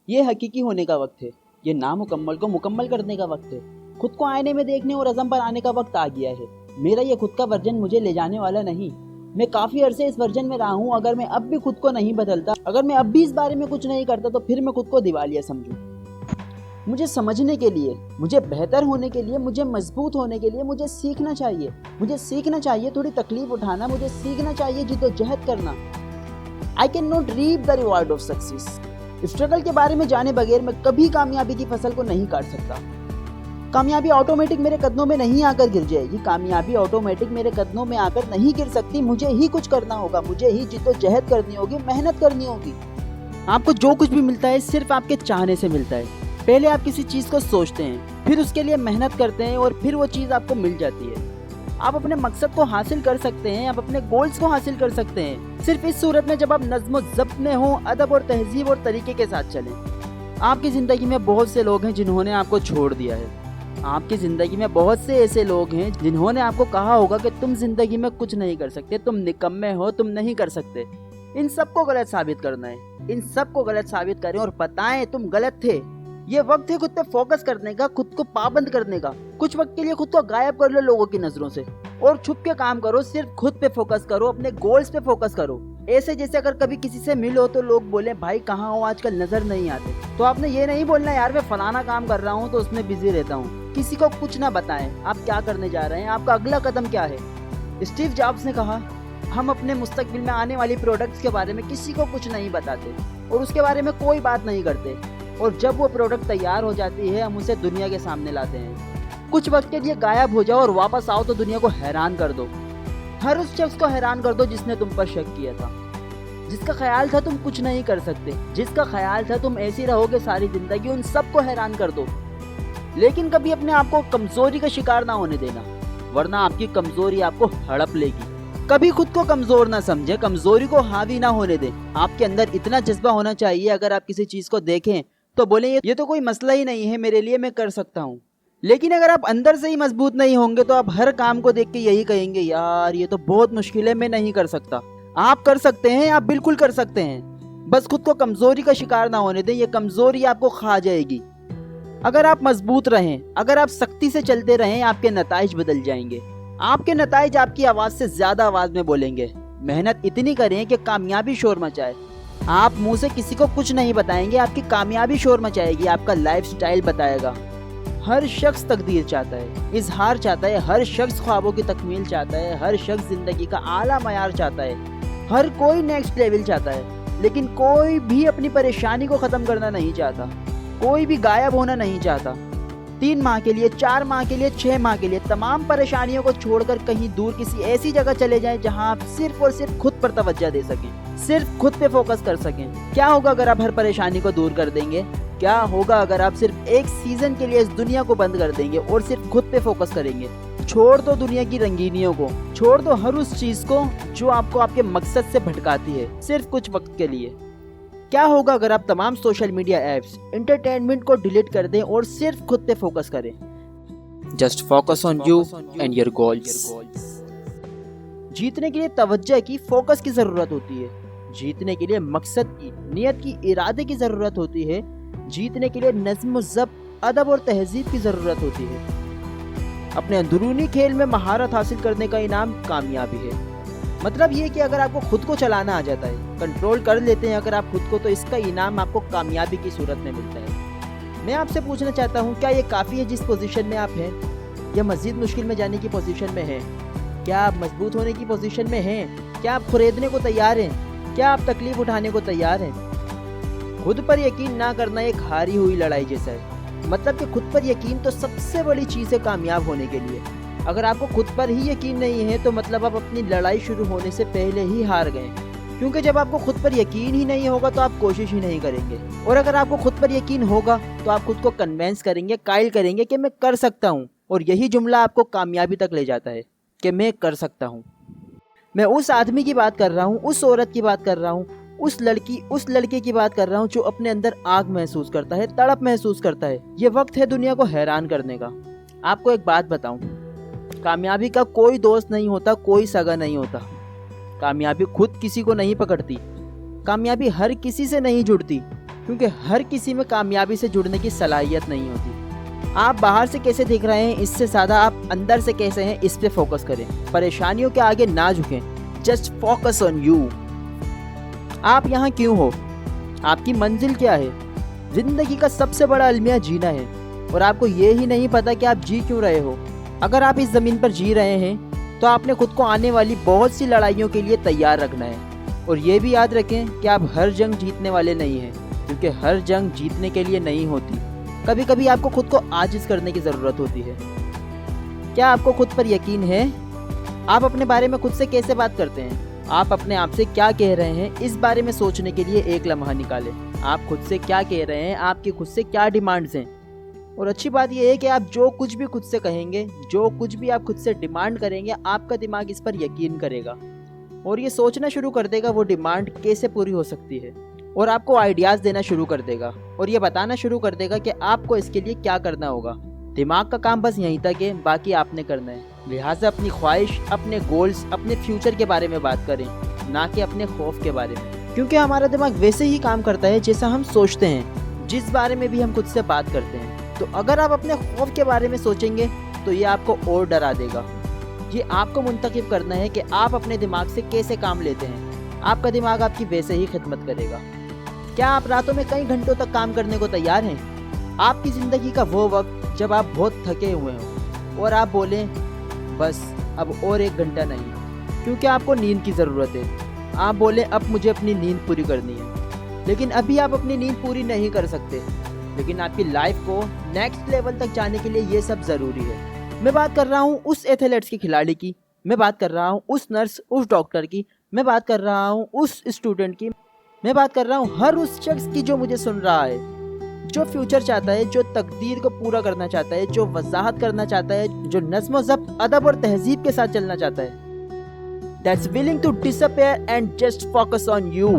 ये हकीकी होने का वक्त है। ये नामुकम्मल को मुकम्मल करने का वक्त है। खुद को आईने में देखने और अज़म पर आने का वक्त आ गया है। मेरा ये खुद का वर्जन मुझे ले जाने वाला नहीं। मैं काफ़ी अरसे इस वर्जन में रहा हूँ। अगर मैं अब भी खुद को नहीं बदलता, अगर मैं अब भी इस बारे में कुछ नहीं करता, तो फिर मैं खुद को दिवालिया समझूँ। मुझे समझने के लिए, मुझे बेहतर होने के लिए, मुझे मजबूत होने के लिए मुझे सीखना चाहिए। मुझे सीखना चाहिए थोड़ी तकलीफ उठाना। मुझे सीखना चाहिए जिद्दोजहद करना। I can not reap the reward of success. Struggle के बारे में जाने बगैर मैं कभी कामयाबी की फसल को नहीं काट सकता। कामयाबी ऑटोमेटिक मेरे कदमों में नहीं आकर गिर जाएगी। कामयाबी ऑटोमेटिक मेरे कदमों में आकर नहीं गिर सकती। मुझे ही कुछ करना होगा। मुझे ही जिद्दोजहद करनी होगी, मेहनत करनी होगी। आपको जो कुछ भी मिलता है सिर्फ आपके चाहने से मिलता है। पहले आप किसी चीज़ को सोचते हैं, फिर उसके लिए मेहनत करते हैं और फिर वो चीज़ आपको मिल जाती है। आप अपने मकसद को हासिल कर सकते हैं, आप अपने गोल्स को हासिल कर सकते हैं, सिर्फ इस सूरत में जब आप नज़्म और ज़ब्त में हो, अदब और तहजीब और तरीके के साथ चलें। आपकी ज़िंदगी में बहुत से लोग हैं जिन्होंने आपको छोड़ दिया है। आपकी ज़िंदगी में बहुत से ऐसे लोग हैं जिन्होंने आपको कहा होगा कि तुम ज़िंदगी में कुछ नहीं कर सकते, तुम निकम्मे हो, तुम नहीं कर सकते। इन सबको गलत साबित करना है। इन सबको गलत साबित करें और बताएं तुम गलत थे। ये वक्त है खुद पे फोकस करने का, खुद को पाबंद करने का। कुछ वक्त के लिए खुद को गायब कर लो लोगों की नजरों से और छुप के काम करो। सिर्फ खुद पे फोकस करो, अपने गोल्स पे फोकस करो। ऐसे जैसे अगर कभी किसी से मिलो तो लोग बोले भाई कहाँ हो आजकल, नजर नहीं आते, तो आपने ये नहीं बोलना यार मैं फलाना काम कर रहा हूँ तो उसमें बिजी रहता हूँ। किसी को कुछ ना बताएं आप क्या करने जा रहे हैं, आपका अगला कदम क्या है। स्टीव जॉब्स ने कहा हम अपने मुस्तकबिल में आने वाली प्रोडक्ट्स के बारे में किसी को कुछ नहीं बताते और उसके बारे में कोई बात नहीं करते, और जब वो प्रोडक्ट तैयार हो जाती है हम उसे दुनिया के सामने लाते हैं। कुछ वक्त के लिए गायब हो जाओ और वापस आओ तो दुनिया को हैरान कर दो। हर उस शख्स को हैरान कर दो जिसने तुम पर शक किया था, जिसका ख्याल था तुम कुछ नहीं कर सकते, जिसका ख्याल था तुम ऐसी रहोगे सारी जिंदगी। उन सबको हैरान कर दो। लेकिन कभी अपने आप को कमजोरी का शिकार ना होने देना, वरना आपकी कमजोरी आपको हड़प लेगी। कभी खुद को कमजोर ना समझे, कमजोरी को हावी ना होने दे। आपके अंदर इतना जज्बा होना चाहिए, अगर आप किसी चीज को देखें तो बोले ये तो कोई मसला ही नहीं है मेरे लिए, मैं कर सकता हूँ। लेकिन अगर आप अंदर से ही मजबूत नहीं होंगे तो आप हर काम को देख के यही कहेंगे यार ये तो बहुत मुश्किल है, मैं नहीं कर सकता। आप कर सकते हैं, आप बिल्कुल कर सकते हैं। बस खुद को कमजोरी का शिकार ना होने दें, ये कमजोरी आपको खा जाएगी। अगर आप मजबूत रहें, अगर आप सख्ती से चलते रहें, आपके नताइज बदल जाएंगे। आपके नताइज आपकी आवाज से ज्यादा आवाज में बोलेंगे। मेहनत इतनी करें कि कामयाबी शोर मचाए। आप मुंह से किसी को कुछ नहीं बताएंगे, आपकी कामयाबी शोर मचाएगी, आपका लाइफस्टाइल बताएगा। हर शख्स तकदीर चाहता है, इजहार चाहता है, हर शख्स ख्वाबों की तकमील चाहता है, हर शख्स जिंदगी का आला मयार चाहता है, हर कोई नेक्स्ट लेवल चाहता है। लेकिन कोई भी अपनी परेशानी को खत्म करना नहीं चाहता, कोई भी गायब होना नहीं चाहता। 3 माह के लिए, 4 माह के लिए, 6 माह के लिए तमाम परेशानियों को छोड़कर कहीं दूर किसी ऐसी जगह चले जाएं जहां आप सिर्फ और सिर्फ खुद पर तवज्जो दे सकें, सिर्फ खुद पे फोकस कर सकें। क्या होगा अगर आप हर परेशानी को दूर कर देंगे? क्या होगा अगर आप सिर्फ एक सीजन के लिए इस दुनिया को बंद कर देंगे और सिर्फ खुद पे फोकस करेंगे? छोड़ दो दुनिया की रंगीनियों को, छोड़ दो हर उस चीज को जो आपको आपके मकसद से भटकाती है, सिर्फ कुछ वक्त के लिए। क्या होगा अगर आप तमाम सोशल मीडिया एप्स, एंटरटेनमेंट को डिलीट कर दें और सिर्फ खुद पे फोकस करें? Just focus on you and your goals. जीतने के लिए तवज्जो की, फोकस की जरूरत होती है। जीतने के लिए मकसद की, नियत की, इरादे की जरूरत होती है। जीतने के लिए नज़्म, ज़ब्त, अदब और तहजीब की जरूरत होती है। अपने अंदरूनी खेल में महारत हासिल करने का इनाम कामयाबी है। मतलब ये कि अगर आपको खुद को चलाना आ जाता है, कंट्रोल कर लेते हैं अगर आप खुद को, तो इसका इनाम आपको कामयाबी की सूरत में मिलता है। मैं आपसे पूछना चाहता हूँ, क्या ये काफ़ी है जिस पोजीशन में आप हैं, या मज़ीद मुश्किल में जाने की पोजीशन में हैं? क्या आप मजबूत होने की पोजीशन में हैं? क्या आप खुरेदने को तैयार हैं? क्या आप तकलीफ उठाने को तैयार हैं? खुद पर यकीन ना करना एक हारी हुई लड़ाई जैसा है। मतलब कि खुद पर यकीन तो सबसे बड़ी चीज़ है कामयाब होने के लिए। अगर आपको खुद पर ही यकीन नहीं है तो मतलब आप अपनी लड़ाई शुरू होने से पहले ही हार गए, क्योंकि जब आपको खुद पर यकीन ही नहीं होगा तो आप कोशिश ही नहीं करेंगे। और अगर आपको खुद पर यकीन होगा तो आप खुद को कन्वेंस करेंगे, कायल करेंगे कि मैं कर सकता हूँ, और यही जुमला आपको कामयाबी तक ले जाता है कि मैं कर सकता हूँ। मैं उस आदमी की बात कर रहा हूँ, उस औरत की बात कर रहा हूँ, उस लड़की, उस लड़के की बात कर रहा हूँ जो अपने अंदर आग महसूस करता है, तड़प महसूस करता है। ये वक्त है दुनिया को हैरान करने का। आपको एक बात बताऊं, कामयाबी का कोई दोस्त नहीं होता, कोई सगा नहीं होता। कामयाबी खुद किसी को नहीं पकड़ती, कामयाबी हर किसी से नहीं जुड़ती। क्योंकि हर किसी में कामयाबी से जुड़ने की सलाहियत नहीं होती। आप बाहर से कैसे दिख रहे हैं इससे ज़्यादा आप अंदर से कैसे हैं इस पे फोकस करें। परेशानियों के आगे ना झुकें, जस्ट फोकस ऑन यू। आप यहाँ क्यों हो, आपकी मंजिल क्या है। जिंदगी का सबसे बड़ा अलमिया जीना है और आपको ये ही नहीं पता कि आप जी क्यों रहे हो। अगर आप इस ज़मीन पर जी रहे हैं तो आपने खुद को आने वाली बहुत सी लड़ाइयों के लिए तैयार रखना है। और ये भी याद रखें कि आप हर जंग जीतने वाले नहीं हैं, क्योंकि हर जंग जीतने के लिए नहीं होती। कभी कभी आपको खुद को आजिज़ करने की ज़रूरत होती है। क्या आपको खुद पर यकीन है? आप अपने बारे में खुद से कैसे बात करते हैं? आप अपने आप से क्या कह रहे हैं इस बारे में सोचने के लिए एक लम्हा निकालें। आप खुद से क्या कह रहे हैं, आपकी खुद से क्या डिमांड्स हैं। और अच्छी बात यह है कि आप जो कुछ भी खुद से कहेंगे, जो कुछ भी आप खुद से डिमांड करेंगे, आपका दिमाग इस पर यकीन करेगा और ये सोचना शुरू कर देगा वो डिमांड कैसे पूरी हो सकती है। और आपको आइडियाज़ देना शुरू कर देगा और ये बताना शुरू कर देगा कि आपको इसके लिए क्या करना होगा। दिमाग का काम बस यहीं तक है, बाकी आपने करना है। लिहाजा अपनी ख्वाहिश, अपने गोल्स, अपने फ्यूचर के बारे में बात करें, ना कि अपने खौफ के बारे में। क्योंकि हमारा दिमाग वैसे ही काम करता है जैसा हम सोचते हैं, जिस बारे में भी हम खुद से बात करते हैं। तो अगर आप अपने खौफ के बारे में सोचेंगे तो ये आपको और डरा देगा। ये आपको मुंतखब करना है कि आप अपने दिमाग से कैसे काम लेते हैं। आपका दिमाग आपकी वैसे ही खिदमत करेगा। क्या आप रातों में कई घंटों तक काम करने को तैयार हैं? आपकी ज़िंदगी का वो वक्त जब आप बहुत थके हुए हों और आप बोलें बस अब और 1 घंटा नहीं, क्योंकि आपको नींद की ज़रूरत है। आप बोलें अब मुझे अपनी नींद पूरी करनी है, लेकिन अभी आप अपनी नींद पूरी नहीं कर सकते। लेकिन आपकी लाइफ को नेक्स्ट लेवल तक जाने के लिए ये सब ज़रूरी है। मैं बात कर रहा हूँ उस एथलीट्स की, खिलाड़ी की, मैं बात कर रहा हूँ उस नर्स, उस डॉक्टर की, मैं बात कर रहा हूँ उस स्टूडेंट की, मैं बात कर रहा हूँ हर उस शख्स की जो मुझे सुन रहा है, जो फ्यूचर चाहता है, जो तकदीर को पूरा करना चाहता है, जो वजाहत करना चाहता है, जो नज़्म ज़ब्त, अदब और तहजीब के साथ चलना चाहता है। That's willing to disappear and just focus on you.